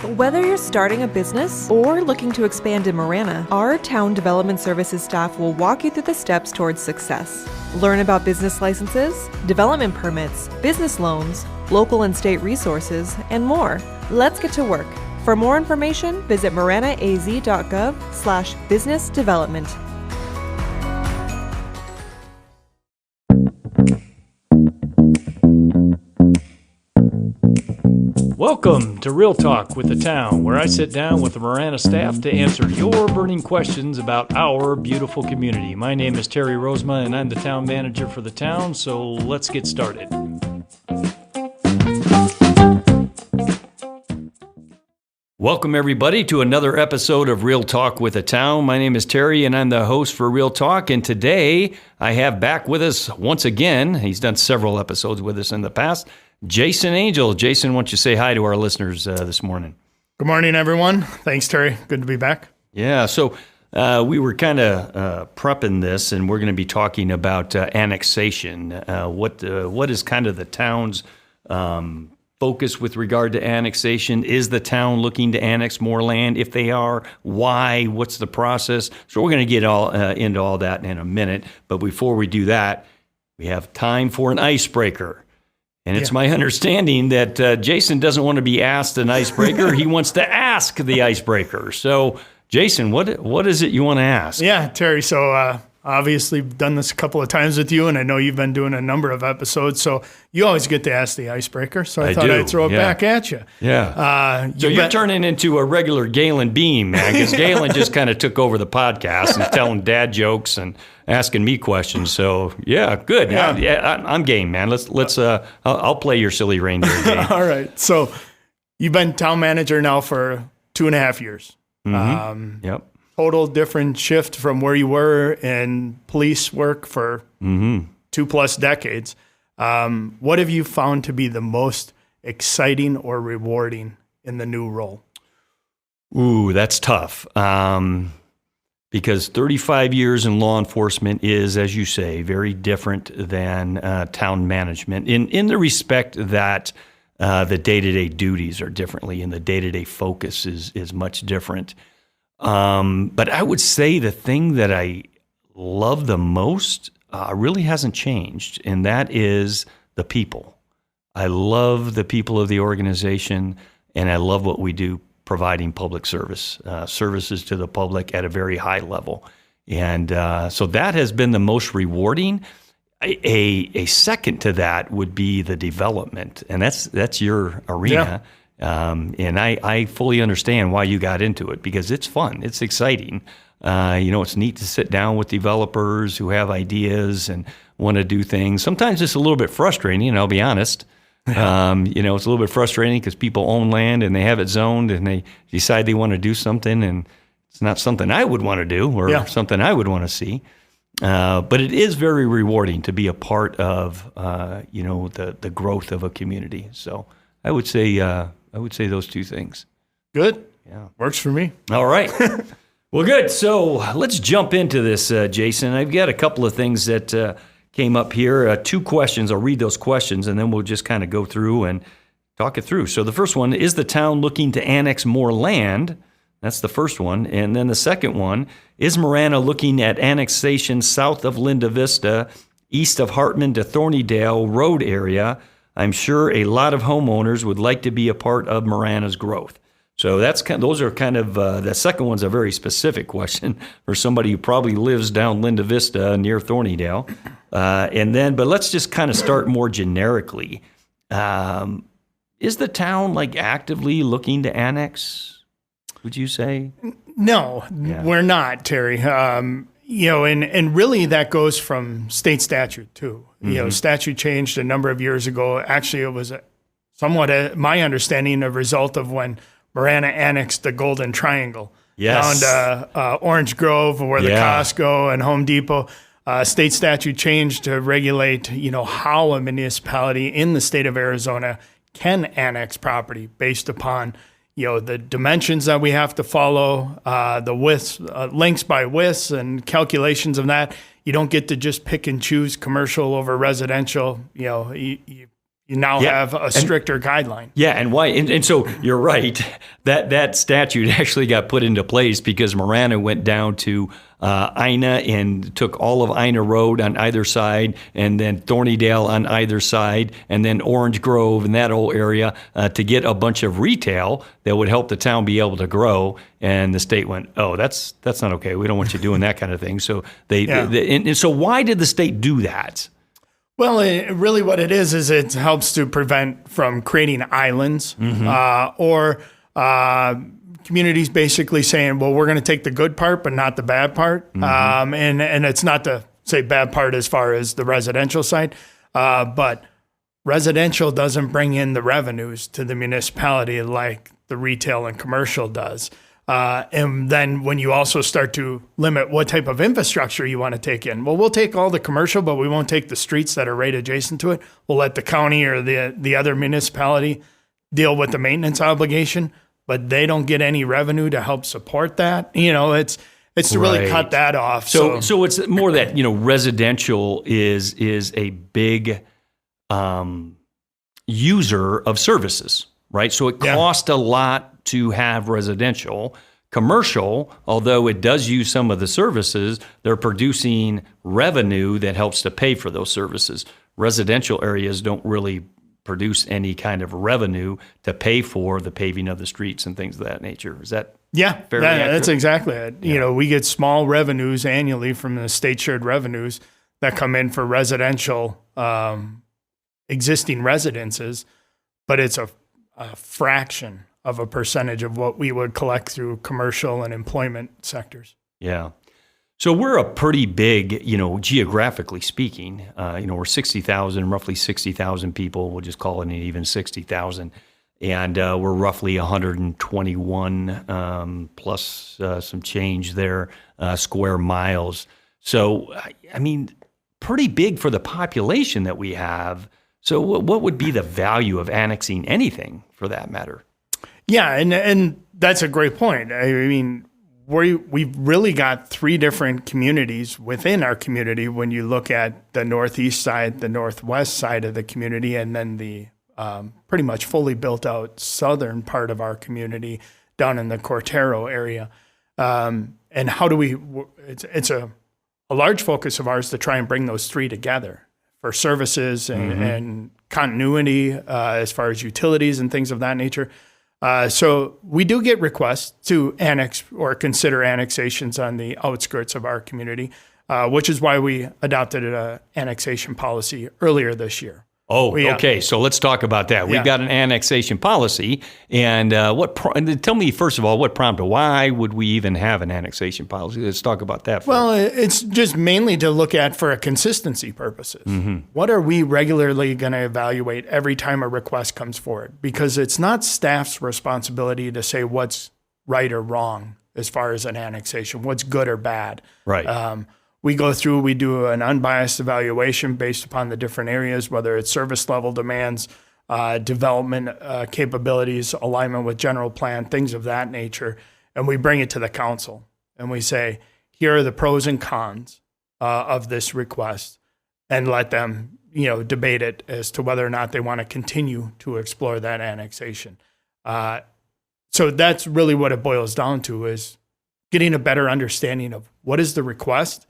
Whether you're starting a business or looking to expand in Marana, our Town Development Services staff will walk you through the steps towards success. Learn about business licenses, development permits, business loans, local and state resources, and more. Let's get to work. For more information, visit maranaaz.gov/business development. Welcome to Real Talk with the Town, where I sit down with the Marana staff to answer your burning questions about our beautiful community. My name is Terry Rozema, and I'm the town manager for the town, so let's get started. Welcome, everybody, to another episode of Real Talk with the Town. My name is Terry, and I'm the host for Real Talk, and today I have back with us once again, he's done several episodes with us in the past, Jason Angell. Jason, why don't you say hi to our listeners this morning? Good morning, everyone. Thanks, Terry. Good to be back. Yeah, so we were kind of prepping this, and we're going to be talking about annexation. What is kind of the town's focus with regard to annexation? Is the town looking to annex more land? If they are, why? What's the process? So we're going to get into all that in a minute. But before we do that, we have time for an icebreaker. And it's my understanding that Jason doesn't want to be asked an icebreaker. He wants to ask the icebreaker. So, Jason, what is it you want to ask? Yeah, Terry. So, obviously, done this a couple of times with you, and I know you've been doing a number of episodes. So, you always get to ask the icebreaker. So, I thought I'd throw it back at you. Yeah. So, you're turning into a regular Galen Beam, man, because Galen just kind of took over the podcast and telling dad jokes and asking me questions. So yeah, good. Yeah. I'm game, man. Let's. I'll play your silly reindeer game. All right. So you've been town manager now for 2.5 years. Mm-hmm. Yep. Total different shift from where you were in police work for 2+ decades. What have you found to be the most exciting or rewarding in the new role? Ooh, that's tough. Because 35 years in law enforcement is, as you say, very different than town management in the respect that the day-to-day duties are differently and the day-to-day focus is much different. But I would say the thing that I love the most really hasn't changed, and that is the people. I love the people of the organization, and I love what we do, providing public services to the public at a very high level. And so that has been the most rewarding. A second to that would be the development, and that's your arena. Yeah. And I fully understand why you got into it, because it's fun, it's exciting. It's neat to sit down with developers who have ideas and want to do things. Sometimes it's a little bit frustrating, I'll be honest. It's a little bit frustrating because people own land and they have it zoned and they decide they want to do something and it's not something I would want to do or something I would want to see. But it is very rewarding to be a part of, the growth of a community. So I would say those two things. Good. Yeah. Works for me. All right. Well, good. So let's jump into this, Jason. I've got a couple of things that came up here. 2 questions. I'll read those questions, and then we'll just kind of go through and talk it through. So the first one, is the town looking to annex more land? That's the first one. And then the second one, is Marana looking at annexation south of Linda Vista, east of Hartman to Thornydale Road area? I'm sure a lot of homeowners would like to be a part of Marana's growth. So those are kind of, the second one's a very specific question for somebody who probably lives down Linda Vista near Thornydale. But let's just kind of start more generically. Is the town actively looking to annex, would you say? No, we're not, Terry. And really that goes from state statute too. Mm-hmm. Statute changed a number of years ago. Actually, it was somewhat, my understanding, a result of when Marana annexed the Golden Triangle down to Orange Grove, where the Costco and Home Depot. State statute changed to regulate, how a municipality in the state of Arizona can annex property based upon, the dimensions that we have to follow, the widths, lengths by widths, and calculations of that. You don't get to just pick and choose commercial over residential. You you now have a stricter guideline. Yeah, and why? And so you're right. That statute actually got put into place because Marana went down to Ina and took all of Ina Road on either side, and then Thornydale on either side, and then Orange Grove and that whole area to get a bunch of retail that would help the town be able to grow. And the state went, "Oh, that's not okay. We don't want you doing that kind of thing." So and so why did the state do that? Well, really what it is it helps to prevent from creating islands or communities basically saying, well, we're going to take the good part, but not the bad part. And it's not to say bad part as far as the residential side, but residential doesn't bring in the revenues to the municipality like the retail and commercial does. And then when you also start to limit what type of infrastructure you want to take in, well, we'll take all the commercial, but we won't take the streets that are right adjacent to it. We'll let the county or the other municipality deal with the maintenance obligation, but they don't get any revenue to help support that. It's to really cut that off. So it's more that, residential is a big user of services, right? So it costs a lot to have residential. Commercial, although it does use some of the services, they're producing revenue that helps to pay for those services. Residential areas don't really produce any kind of revenue to pay for the paving of the streets and things of that nature. Is that fairly accurate? That's exactly it. Yeah. We get small revenues annually from the state shared revenues that come in for residential existing residences, but it's a fraction of a percentage of what we would collect through commercial and employment sectors. Yeah. So we're a pretty big, geographically speaking, we're roughly 60,000 people. We'll just call it even 60,000. And we're roughly 121 plus some change there, square miles. So, pretty big for the population that we have. So what would be the value of annexing anything for that matter? Yeah, and that's a great point. We've really got three different communities within our community when you look at the northeast side, the northwest side of the community, and then the pretty much fully built out southern part of our community down in the Cortero area. And how do it's a large focus of ours to try and bring those three together for services and continuity as far as utilities and things of that nature. So we do get requests to annex or consider annexations on the outskirts of our community, which is why we adopted an annexation policy earlier this year. Oh, okay. So let's talk about that. We've got an annexation policy, and tell me first of all what prompted. Why would we even have an annexation policy? Let's talk about that first. Well, it's just mainly to look at for a consistency purposes. What are we regularly going to evaluate every time a request comes forward? Because it's not staff's responsibility to say what's right or wrong as far as an annexation, what's good or bad. Right. We go through, we do an unbiased evaluation based upon the different areas, whether it's service level demands, development capabilities, alignment with general plan, things of that nature. And we bring it to the council and we say, here are the pros and cons of this request, and let them, debate it as to whether or not they want to continue to explore that annexation. So that's really what it boils down to, is getting a better understanding of what is the request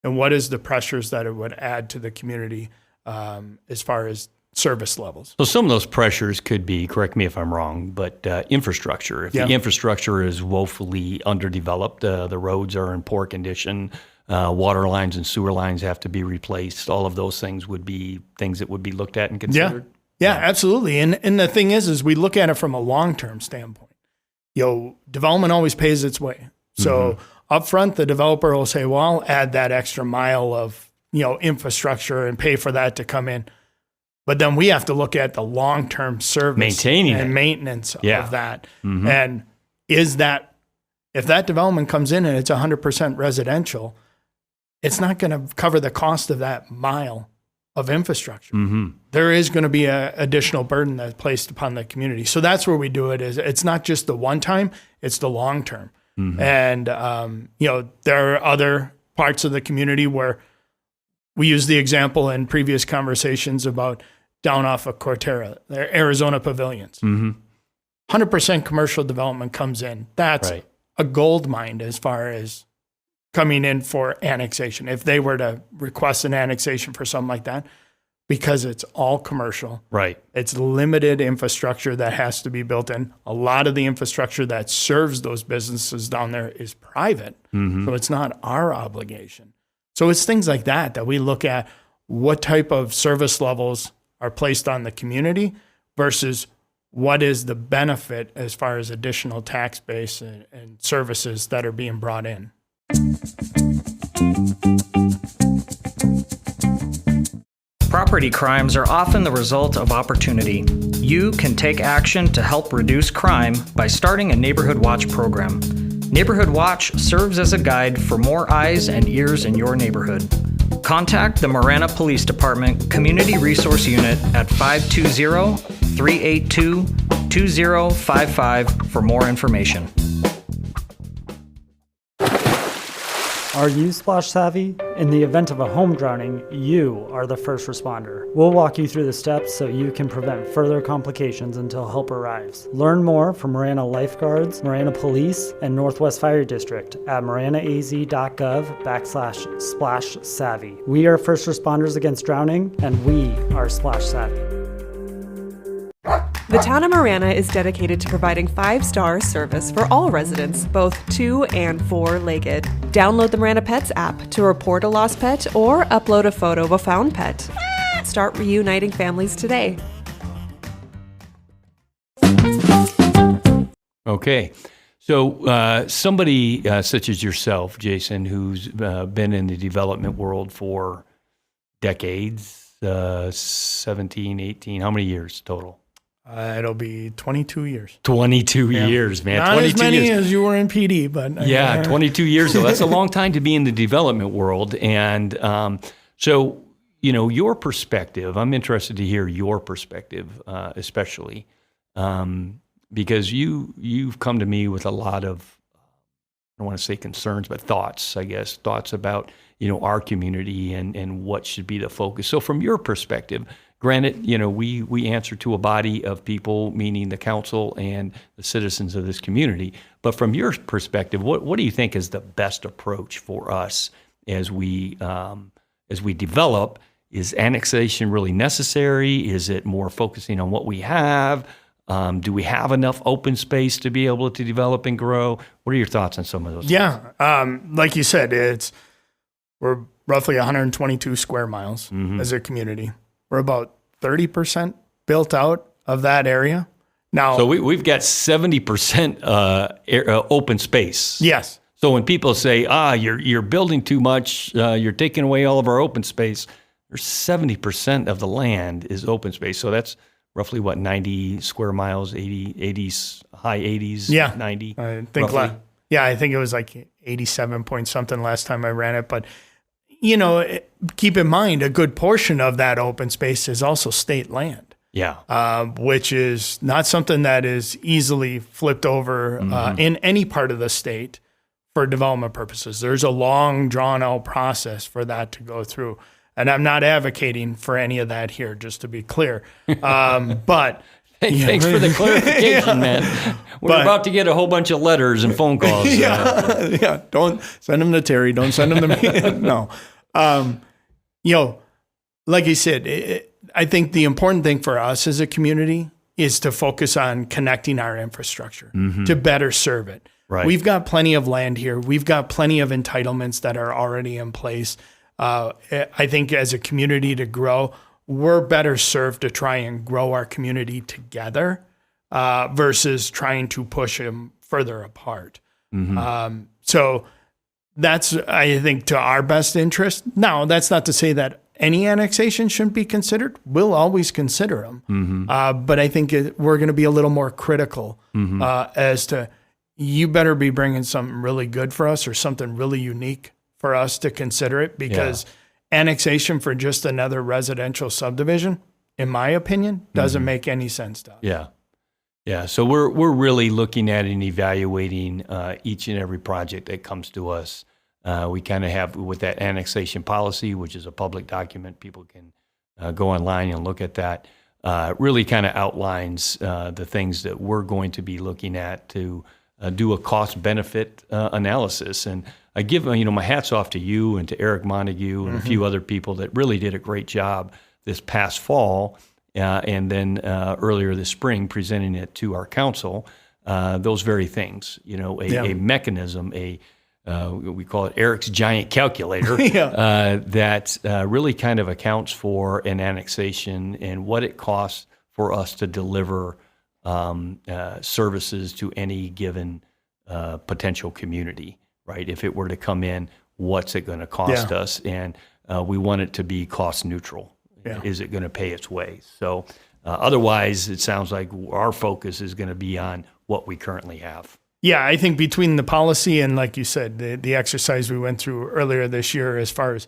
and what is the pressures that it would add to the community as far as service levels. So some of those pressures could be, correct me if I'm wrong, but infrastructure. If the infrastructure is woefully underdeveloped, the roads are in poor condition, water lines and sewer lines have to be replaced, all of those things would be things that would be looked at and considered? Yeah, absolutely. And the thing is we look at it from a long-term standpoint. Development always pays its way. So up front, the developer will say, well, I'll add that extra mile of, infrastructure and pay for that to come in. But then we have to look at the long-term service maintenance of that. And if that development comes in and it's 100% residential, it's not going to cover the cost of that mile of infrastructure. There is going to be an additional burden that's placed upon the community. So that's where we do it. Is it's not just the one time, it's the long term. And, there are other parts of the community where we use the example in previous conversations about down off of Cortera, the Arizona pavilions. 100% commercial development comes in. That's Right. a gold mine as far as coming in for annexation. If they were to request an annexation for something like that, because it's all commercial. Right. It's limited infrastructure that has to be built in. A lot of the infrastructure that serves those businesses down there is private. So it's not our obligation. So it's things like that we look at. What type of service levels are placed on the community versus what is the benefit as far as additional tax base and services that are being brought in. Property crimes are often the result of opportunity. You can take action to help reduce crime by starting a Neighborhood Watch program. Neighborhood Watch serves as a guide for more eyes and ears in your neighborhood. Contact the Marana Police Department Community Resource Unit at 520-382-2055 for more information. Are you splash savvy? In the event of a home drowning, you are the first responder. We'll walk you through the steps so you can prevent further complications until help arrives. Learn more from Marana Lifeguards, Marana Police, and Northwest Fire District at maranaaz.gov/splash savvy. We are first responders against drowning, and we are splash savvy. The town of Marana is dedicated to providing 5-star service for all residents, both 2- and 4-legged. Download the Marana Pets app to report a lost pet or upload a photo of a found pet. Start reuniting families today. Okay. So somebody such as yourself, Jason, who's been in the development world for decades, 17, 18, how many years total? It'll be 22 years. 22 years, man. Not 22 as many years. as you were in PD, but... Yeah, 22 years. So that's a long time to be in the development world. And so, your perspective, I'm interested to hear your perspective, especially, because you've come to me with a lot of, I don't want to say concerns, but thoughts, I guess, thoughts about, our community and what should be the focus. So from your perspective, granted, we answer to a body of people, meaning the council and the citizens of this community. But from your perspective, what do you think is the best approach for us as we develop? Is annexation really necessary? Is it more focusing on what we have? Do we have enough open space to be able to develop and grow? What are your thoughts on some of those? Yeah, like you said, we're roughly 122 square miles as a community. We're about 30% built out of that area. Now, so we've got 70% open space. Yes. So when people say, you're building too much, you're taking away all of our open space, there's 70% of the land is open space. So that's roughly 90 square miles, 80s, high 80s, yeah, 90. I think I think it was like 87 point something last time I ran it. But, keep in mind, a good portion of that open space is also state land. Yeah. Which is not something that is easily flipped over in any part of the state for development purposes. There's a long, drawn-out process for that to go through. And I'm not advocating for any of that here, just to be clear. But thanks for the clarification, man. We're about to get a whole bunch of letters and phone calls. Yeah. Don't send them to Terry. Don't send them to me. No. Like you said, I think the important thing for us as a community is to focus on connecting our infrastructure to better serve it. Right. We've got plenty of land here. We've got plenty of entitlements that are already in place. I think as a community to grow, we're better served to try and grow our community together versus trying to push them further apart. So that's, I think, to our best interest. Now, that's not to say that any annexation shouldn't be considered. We'll always consider them. But I think we're going to be a little more critical as to, you better be bringing something really good for us or something really unique for us to consider it, because annexation for just another residential subdivision, in my opinion, doesn't make any sense to us. Yeah. Yeah. So we're really looking at and evaluating each and every project that comes to us. We kind of have with that annexation policy, which is a public document, people can go online and look at that. Really kind of outlines the things that we're going to be looking at to do a cost-benefit analysis. And I give my hats off to you and to Eric Montague and a few other people that really did a great job this past fall and then earlier this spring presenting it to our council. Those very things, a mechanism, we call it Eric's giant calculator, that really kind of accounts for an annexation and what it costs for us to deliver services to any given potential community, right? If it were to come in, what's it going to cost us? And we want it to be cost neutral. Yeah. Is it going to pay its way? So otherwise, it sounds like our focus is going to be on what we currently have. Yeah, I think between the policy and, like you said, the exercise we went through earlier this year as far as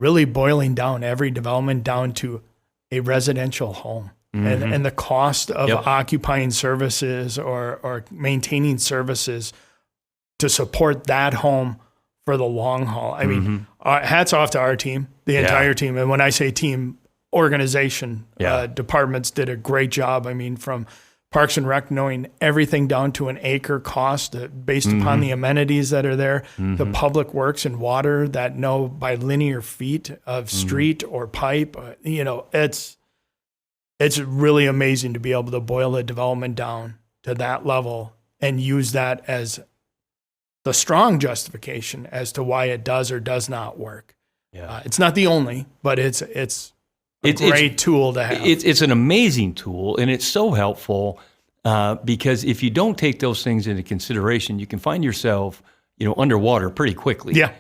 really boiling down every development down to a residential home and the cost of occupying services or maintaining services to support that home for the long haul. I mean, hats off to our team, the entire team. And when I say team, organization, departments did a great job. I mean, from Parks and Rec knowing everything down to an acre cost based upon the amenities that are there, the public works and water that know by linear feet of street or pipe, it's really amazing to be able to boil a development down to that level and use that as the strong justification as to why it does or does not work. Yeah. It's not the only, but it's a great tool to have. It's an amazing tool, and it's so helpful because if you don't take those things into consideration, you can find yourself, underwater pretty quickly. Yeah.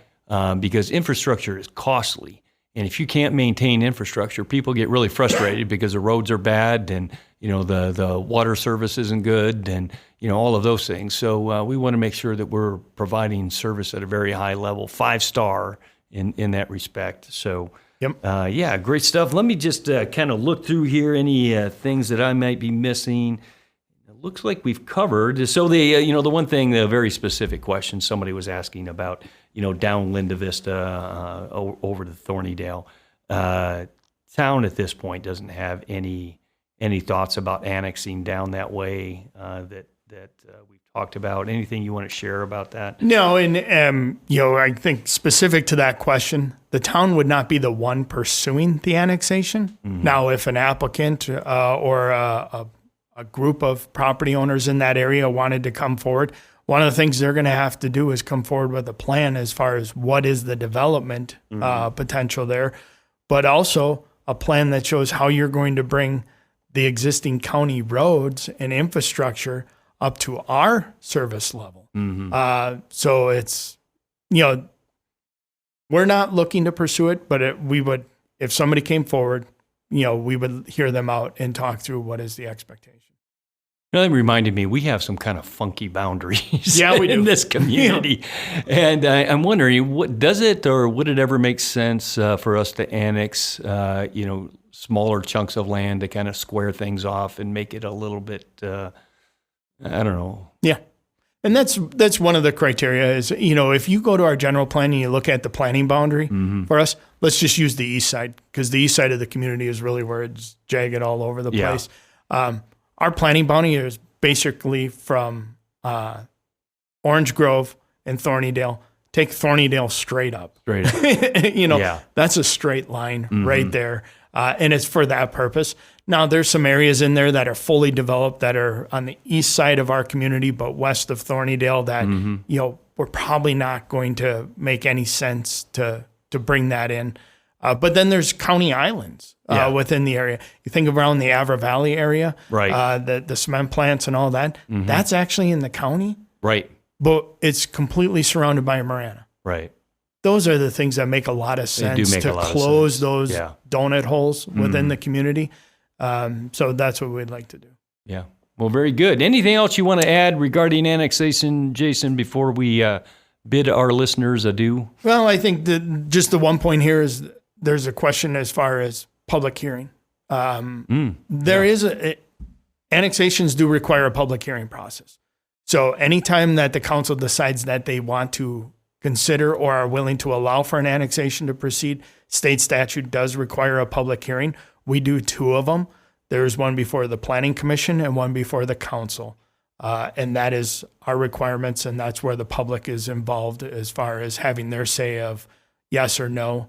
Because infrastructure is costly, and if you can't maintain infrastructure, people get really frustrated because the roads are bad, and the water service isn't good, and all of those things. So we want to make sure that we're providing service at a very high level, 5-star in that respect. So. Yep. Great stuff. Let me just kind of look through here, any things that I might be missing. It looks like we've covered. So the one thing, the very specific question somebody was asking about, down Linda Vista over to Thornydale. Town at this point doesn't have any thoughts about annexing down that way that we've talked about. Anything you want to share about that? No, and I think specific to that question, the town would not be the one pursuing the annexation. Now, if an applicant or a group of property owners in that area wanted to come forward, one of the things they're going to have to do is come forward with a plan as far as what is the development potential there, but also a plan that shows how you're going to bring the existing county roads and infrastructure up to our service level. So it's, we're not looking to pursue it, but we would, if somebody came forward, we would hear them out and talk through what is the expectation. That reminded me, we have some kind of funky boundaries we do. in this community. And I'm wondering, would it ever make sense for us to annex, smaller chunks of land to kind of square things off and make it a little bit, I don't know. Yeah. And that's one of the criteria is, if you go to our general plan and you look at the planning boundary for us, let's just use the east side because the east side of the community is really where it's jagged all over the place. Our planning boundary is basically from Orange Grove and Thornydale. Take Thornydale straight up. That's a straight line right there. And it's for that purpose. Now, there's some areas in there that are fully developed that are on the east side of our community, but west of Thornydale that, we're probably not going to make any sense to bring that in. But then there's county islands within the area. You think around the Avra Valley area, right? The cement plants and all that, that's actually in the county. Right. But it's completely surrounded by Marana. Right. Those are the things that make a lot of sense to close those donut holes within the community. So that's what we'd like to do. Yeah. Well, very good. Anything else you want to add regarding annexation, Jason, before we bid our listeners adieu? Well, I think just the one point here is there's a question as far as public hearing. Annexations do require a public hearing process. So anytime that the council decides that they want to consider or are willing to allow for an annexation to proceed, State statute does require a public hearing. We do 2 of them. There's one before the Planning Commission and one before the council. And that is our requirements, and that's where the public is involved as far as having their say of yes or no.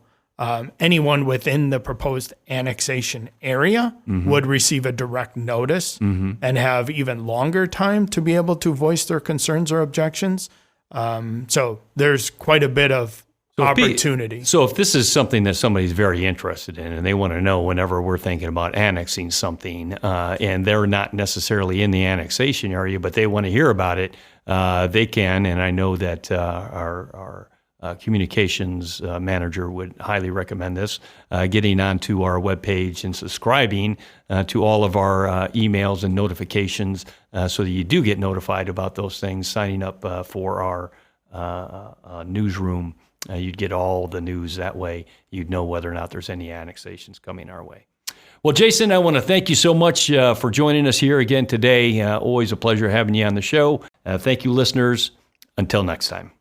Anyone within the proposed annexation area would receive a direct notice and have even longer time to be able to voice their concerns or objections. So there's quite a bit of opportunity. So if this is something that somebody's very interested in and they want to know whenever we're thinking about annexing something, and they're not necessarily in the annexation area, but they want to hear about it, they can. And I know that our communications manager would highly recommend this, getting onto our webpage and subscribing to all of our emails and notifications so that you do get notified about those things, signing up for our newsroom. You'd get all the news that way. You'd know whether or not there's any annexations coming our way. Well, Jason, I want to thank you so much for joining us here again today. Always a pleasure having you on the show. Thank you, listeners. Until next time.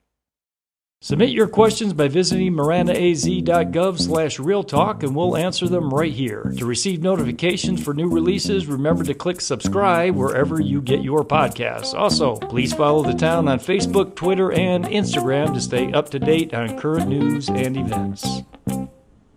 Submit your questions by visiting maranaaz.gov/realtalk and we'll answer them right here. To receive notifications for new releases, remember to click subscribe wherever you get your podcasts. Also, please follow the town on Facebook, Twitter, and Instagram to stay up to date on current news and events.